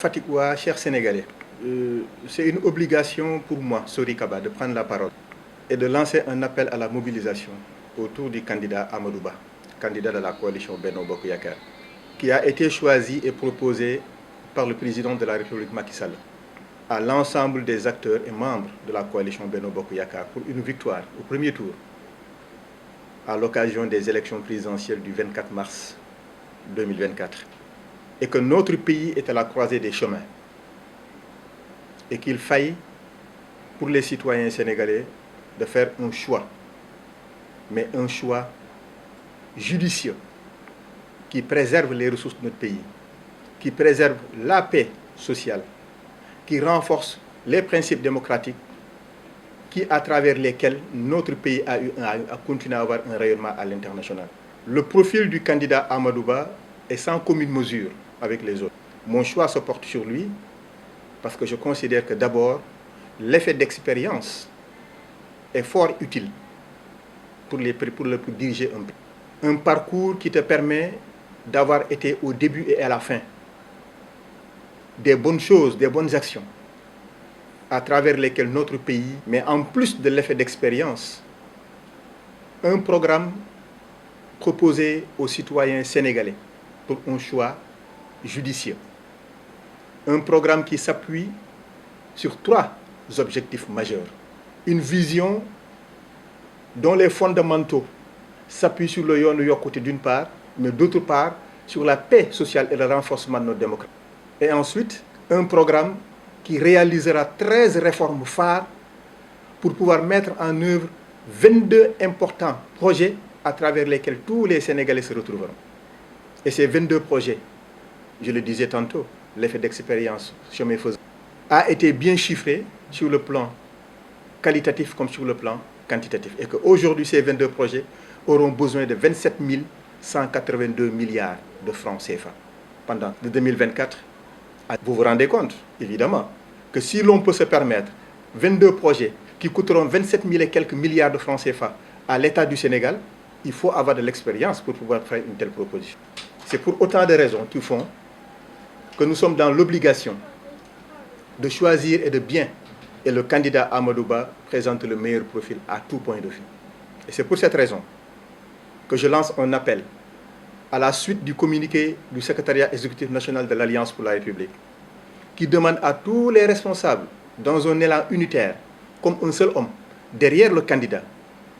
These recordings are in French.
Fatigua, chers Sénégalais, c'est une obligation pour moi, Sori Kaba, de prendre la parole et de lancer un appel à la mobilisation autour du candidat Amadou Ba, candidat de la coalition Benno Bokk Yakaar, qui a été choisi et proposé par le président de la République Macky Sall à l'ensemble des acteurs et membres de la coalition Benno Bokk Yakaar pour une victoire au premier tour à l'occasion des élections présidentielles du 24 mars 2024. Et que notre pays est à la croisée des chemins et qu'il faille pour les citoyens sénégalais de faire un choix, mais un choix judicieux qui préserve les ressources de notre pays, qui préserve la paix sociale, qui renforce les principes démocratiques, qui à travers lesquels notre pays a continué à avoir un rayonnement à l'international. Le profil du candidat Amadou Ba est sans commune mesure avec les autres. Mon choix se porte sur lui parce que je considère que d'abord, l'effet d'expérience est fort utile pour diriger un pays. Un parcours qui te permet d'avoir été au début et à la fin des bonnes choses, des bonnes actions à travers lesquelles notre pays, mais en plus de l'effet d'expérience, un programme proposé aux citoyens sénégalais pour un choix judicieux. Un programme qui s'appuie sur 3 objectifs majeurs. Une vision dont les fondamentaux s'appuient sur le yoonu yokkute d'une part, mais d'autre part sur la paix sociale et le renforcement de notre démocratie. Et ensuite, un programme qui réalisera 13 réformes phares pour pouvoir mettre en œuvre 22 importants projets à travers lesquels tous les Sénégalais se retrouveront. Et ces 22 projets, je le disais tantôt, l'effet d'expérience chemin faisant, a été bien chiffré sur le plan qualitatif comme sur le plan quantitatif. Et qu'aujourd'hui, ces 22 projets auront besoin de 27 182 milliards de francs CFA pendant de 2024. Vous vous rendez compte, évidemment, que si l'on peut se permettre 22 projets qui coûteront 27 000 et quelques milliards de francs CFA à l'État du Sénégal, il faut avoir de l'expérience pour pouvoir faire une telle proposition. C'est pour autant de raisons qui font que nous sommes dans l'obligation de choisir et de bien. Et le candidat Amadou Ba présente le meilleur profil à tout point de vue. Et c'est pour cette raison que je lance un appel à la suite du communiqué du secrétariat exécutif national de l'Alliance pour la République, qui demande à tous les responsables, dans un élan unitaire, comme un seul homme, derrière le candidat,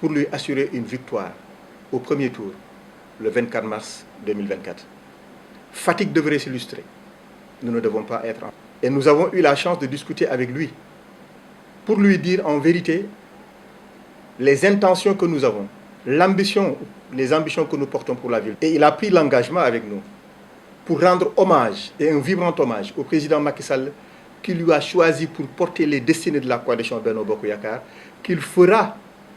pour lui assurer une victoire au premier tour, le 24 mars 2024. Fatigue devrait s'illustrer. Nous ne devons pas être en... Et nous avons eu la chance de discuter avec lui pour lui dire en vérité les intentions que nous avons, l'ambition, les ambitions que nous portons pour la ville. Et il a pris l'engagement avec nous pour rendre hommage, et un vibrant hommage, au président Macky Sall, qui lui a choisi pour porter les destinées de la coalition Benno Bokk Yakaar, qu'il fera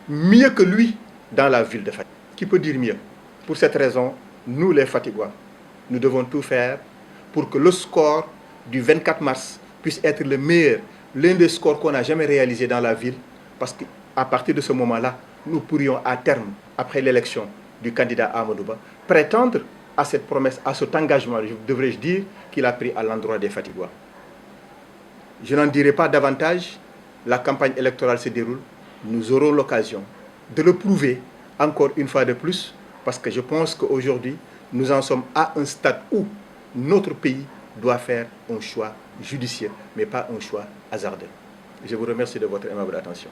mieux que lui dans la ville de Fatick. Qui peut dire mieux? Pour cette raison, nous les Fatigouas, nous devons tout faire pour que le score du 24 mars puisse être le meilleur, l'un des scores qu'on n'a jamais réalisé dans la ville, parce qu'à partir de ce moment-là, nous pourrions à terme, après l'élection du candidat Amadou Ba, prétendre à cette promesse, à cet engagement, devrais-je dire, qu'il a pris à l'endroit des Fatigouas. Je n'en dirai pas davantage, la campagne électorale se déroule, nous aurons l'occasion de le prouver encore une fois de plus, parce que je pense qu'aujourd'hui, nous en sommes à un stade où notre pays doit faire un choix judicieux, mais pas un choix hasardeux. Je vous remercie de votre aimable attention.